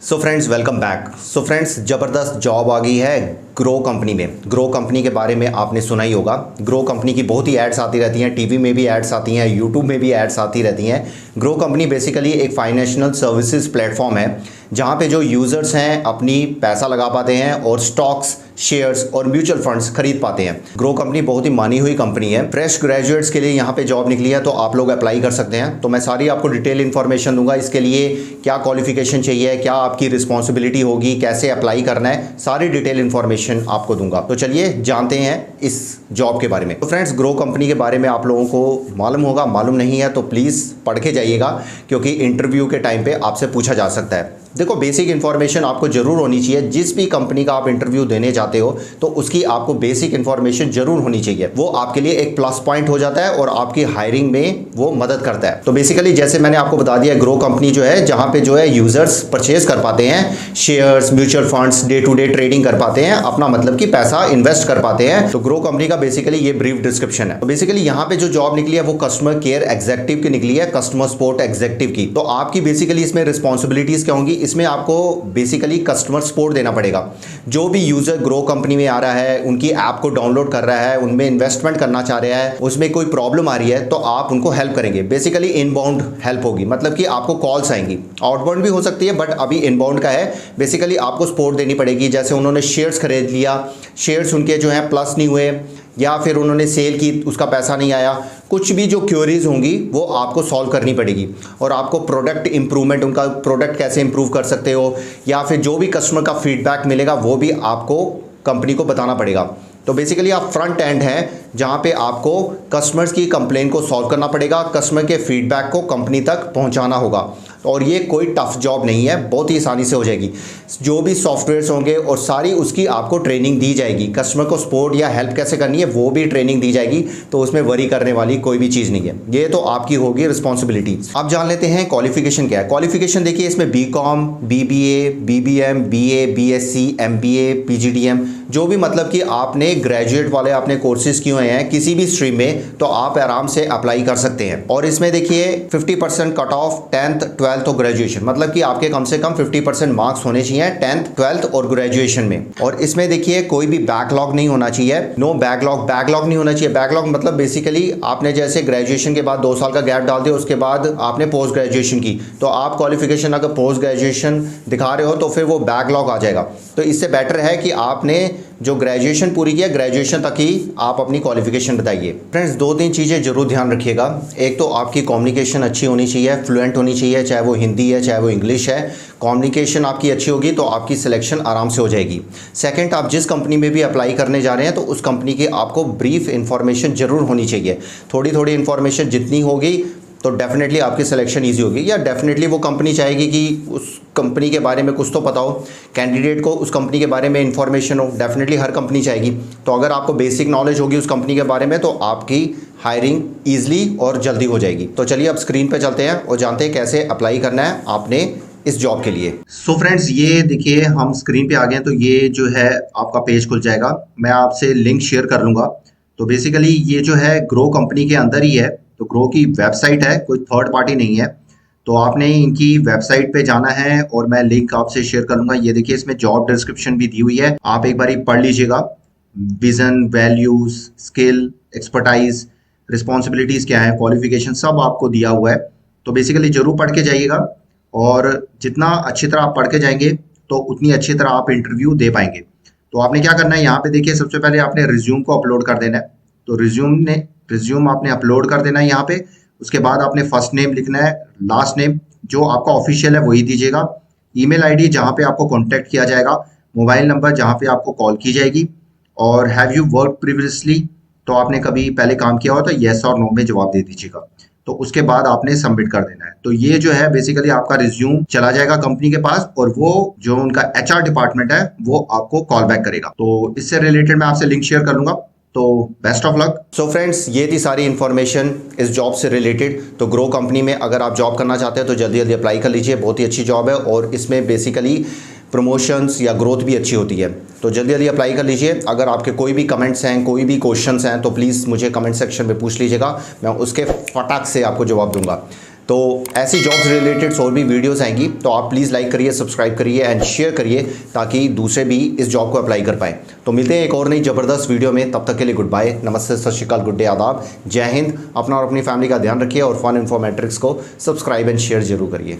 So friends welcome back. So friends ज़बरदस्त job आ गई है ग्रो कंपनी में। ग्रो कंपनी के बारे में आपने सुना ही होगा। ग्रो कंपनी की बहुत ही एड्स आती रहती हैं, टीवी में भी एड्स आती हैं, यूट्यूब में भी एड्स आती रहती हैं। ग्रो कंपनी बेसिकली एक फाइनेंशियल सर्विसेज प्लेटफॉर्म है जहाँ पे जो यूज़र्स हैं अपनी पैसा लगा पाते हैं और स्टॉक्स, शेयर्स और म्यूचुअल फंड्स खरीद पाते हैं। ग्रो कंपनी बहुत ही मानी हुई कंपनी है। फ्रेश ग्रेजुएट्स के लिए यहाँ पे जॉब निकली है, तो आप लोग अप्लाई कर सकते हैं। तो मैं सारी आपको डिटेल इन्फॉर्मेशन दूंगा। इसके लिए क्या क्वालिफिकेशन चाहिए, क्या आपकी रिस्पॉन्सिबिलिटी होगी, कैसे अप्लाई करना है, सारी डिटेल इन्फॉर्मेशन आपको दूंगा। तो चलिए जानते हैं इस जॉब के बारे में। तो फ्रेंड्स ग्रो कंपनी के बारे में आप लोगों को मालूम होगा, मालूम नहीं है तो प्लीज़ पढ़ के जाइएगा, क्योंकि इंटरव्यू के टाइम पे आपसे पूछा जा सकता है। देखो, बेसिक इन्फॉर्मेशन आपको जरूर होनी चाहिए। जिस भी कंपनी का आप इंटरव्यू देने जाते हो तो उसकी आपको बेसिक इन्फॉर्मेशन जरूर होनी चाहिए। वो आपके लिए एक प्लस पॉइंट हो जाता है और आपकी हायरिंग में वो मदद करता है। तो बेसिकली जैसे मैंने आपको बता दिया, ग्रो कंपनी जो है जहां पे जो है यूजर्स परचेज कर पाते हैं shares, mutual funds, day to day trading कर पाते हैं, अपना मतलब कि पैसा इन्वेस्ट कर पाते हैं। तो ग्रो कंपनी का बेसिकली ये ब्रीफ डिस्क्रिप्शन है। तो बेसिकली यहाँ पे जो जॉब निकली है वो कस्टमर केयर एग्जेक्टिव की निकली है, कस्टमर सपोर्ट एग्जेक्टिव की। तो आपकी बेसिकली इसमें रिस्पॉन्सिबिलिटीज क्या होंगी, इसमें आपको बेसिकली कस्टमर सपोर्ट देना पड़ेगा। जो भी यूजर ग्रो कंपनी में आ रहा है, उनकी ऐप को डाउनलोड कर रहा है, उनमें इन्वेस्टमेंट करना चाह रहा है, उसमें कोई प्रॉब्लम आ रही है तो आप उनको हेल्प करेंगे। बेसिकली इनबाउंड हेल्प होगी, मतलब कि आपको कॉल्स आएंगी, आउटबाउंड भी हो सकती है बट अभी इनबाउंड का है। बेसिकली आपको सपोर्ट देनी पड़ेगी। जैसे उन्होंने शेयर्स खरीद लिया, शेयर्स उनके जो है प्लस नहीं हुए, या फिर उन्होंने सेल की, उसका पैसा नहीं आया, कुछ भी जो क्वेरीज होंगी वो आपको सॉल्व करनी पड़ेगी। और आपको प्रोडक्ट इंप्रूवमेंट, उनका प्रोडक्ट कैसे इंप्रूव कर सकते हो, या फिर जो भी कस्टमर का फीडबैक मिलेगा वो भी आपको कंपनी को बताना पड़ेगा। तो बेसिकली आप फ्रंट एंड हैं जहां पे आपको कस्टमर्स की कंप्लेन को सॉल्व करना पड़ेगा, कस्टमर के फीडबैक को कंपनी तक पहुंचाना होगा। और ये कोई टफ जॉब नहीं है, बहुत ही आसानी से हो जाएगी। जो भी सॉफ्टवेयर्स होंगे और सारी उसकी आपको ट्रेनिंग दी जाएगी। कस्टमर को सपोर्ट या हेल्प कैसे करनी है वो भी ट्रेनिंग दी जाएगी, तो उसमें वरी करने वाली कोई भी चीज़ नहीं है। ये तो आपकी होगी रिस्पॉन्सिबिलिटी। अब जान लेते हैं क्वालिफिकेशन क्या है। क्वालिफिकेशन देखिए, इसमें BCom, BBA, BBM, BA, BSc, MBA, PGDM, जो भी मतलब कि आपने ग्रेजुएट वाले आपने कोर्सेज किए हुए हैं किसी भी स्ट्रीम में, तो आप आराम से अप्लाई कर सकते हैं। और इसमें देखिए 50% कट ऑफ 10th 12th और ग्रेजुएशन, मतलब कि आपके कम से कम 50% मार्क्स होने चाहिए 10th 12th और ग्रेजुएशन में। और इसमें देखिए कोई भी बैकलॉग नहीं होना चाहिए, नो बैकलॉग नहीं होना चाहिए। बैकलॉग मतलब बेसिकली आपने जैसे ग्रेजुएशन के बाद 2 साल का गैप डाल दिया, उसके बाद आपने पोस्ट ग्रेजुएशन की, तो आप क्वालिफिकेशन अगर पोस्ट ग्रेजुएशन दिखा रहे हो तो फिर वो बैकलॉग आ जाएगा। तो इससे बेटर है कि आपने जो ग्रेजुएशन पूरी किया, ग्रेजुएशन तक ही आप अपनी क्वालिफिकेशन बताइए। फ्रेंड्स 2-3 चीज़ें जरूर ध्यान रखिएगा। एक तो आपकी कम्युनिकेशन अच्छी होनी चाहिए, फ्लुएंट होनी चाहिए, चाहे वो हिंदी है चाहे वो इंग्लिश है। कम्युनिकेशन आपकी अच्छी होगी तो आपकी सिलेक्शन आराम से हो जाएगी। सेकंड, आप जिस कंपनी में भी अप्लाई करने जा रहे हैं तो उस कंपनी की आपको ब्रीफ इन्फॉर्मेशन जरूर होनी चाहिए। थोड़ी थोड़ी इन्फॉर्मेशन जितनी होगी तो डेफिनेटली आपकी सिलेक्शन ईजी होगी, या डेफिनेटली वो कंपनी चाहेगी कि उस कंपनी के बारे में कुछ तो पता हो, कैंडिडेट को उस कंपनी के बारे में इंफॉर्मेशन हो। डेफिनेटली हर कंपनी चाहेगी। तो अगर आपको बेसिक नॉलेज होगी उस कंपनी के बारे में तो आपकी हायरिंग ईजिली और जल्दी हो जाएगी। तो चलिए अब स्क्रीन पे चलते हैं और जानते हैं कैसे अप्लाई करना है आपने इस जॉब के लिए। सो फ्रेंड्स ये देखिए हम स्क्रीन पे आ गए हैं। तो ये जो है आपका पेज खुल जाएगा, मैं आपसे लिंक शेयर कर लूँगा। तो बेसिकली ये जो है ग्रो कंपनी के अंदर ही है। तो ग्रो की वेबसाइट है, कोई थर्ड पार्टी नहीं है। तो आपने इनकी वेबसाइट पे जाना है और मैं लिंक आपसे शेयर कर लूंगा। ये देखिए इसमें जॉब डिस्क्रिप्शन भी दी हुई है, आप एक बार पढ़ लीजिएगा। Vision, values, skill, expertise, responsibilities क्या है, क्वालिफिकेशन सब आपको दिया हुआ है। तो बेसिकली जरूर पढ़ के जाइएगा, और जितना अच्छी तरह आप पढ़ के जाएंगे तो उतनी अच्छी तरह आप इंटरव्यू दे पाएंगे। तो आपने क्या करना है, यहाँ पे देखिए सबसे पहले आपने रिज्यूम को अपलोड कर देना है। तो रिज्यूम आपने अपलोड कर देना है यहाँ पे। उसके बाद आपने फर्स्ट नेम लिखना है, लास्ट नेम जो आपका ऑफिशियल है वही दीजिएगा, ईमेल आईडी जहाँ पे आपको कांटेक्ट किया जाएगा, मोबाइल नंबर जहाँ पे आपको कॉल की जाएगी, और हैव यू वर्क प्रीवियसली, तो आपने कभी पहले काम किया हो तो येस और नो में जवाब दे दीजिएगा। तो उसके बाद आपने सबमिट कर देना है। तो ये जो है बेसिकली आपका रिज्यूम चला जाएगा कंपनी के पास, और वो जो उनका HR डिपार्टमेंट है वो आपको कॉल बैक करेगा। तो इससे रिलेटेड मैं आपसे लिंक शेयर कर लूंगा। तो best of luck. So friends ये थी सारी इन्फॉर्मेशन इस जॉब से रिलेटेड। तो ग्रो कंपनी में अगर आप जॉब करना चाहते हैं तो जल्दी जल्दी अप्लाई कर लीजिए, बहुत ही अच्छी जॉब है और इसमें बेसिकली प्रमोशंस या ग्रोथ भी अच्छी होती है। तो जल्दी जल्दी अप्लाई कर लीजिए। अगर आपके कोई भी कमेंट्स हैं, कोई भी क्वेश्चंस हैं तो प्लीज़ मुझे कमेंट सेक्शन में पूछ लीजिएगा, मैं उसके फटाक से आपको जवाब दूंगा। तो ऐसी जॉब्स रिलेटेड और भी वीडियोस आएंगी, तो आप प्लीज़ लाइक करिए, सब्सक्राइब करिए एंड शेयर करिए ताकि दूसरे भी इस जॉब को अप्लाई कर पाए। तो मिलते हैं एक और नई ज़बरदस्त वीडियो में, तब तक के लिए गुड बाय, नमस्ते, सत श्री अकाल, गुड डे, आदाब, जय हिंद। अपना और अपनी फैमिली का ध्यान रखिए और फन इन्फॉर्मेट्रिक्स को सब्सक्राइब एंड शेयर जरूर करिए।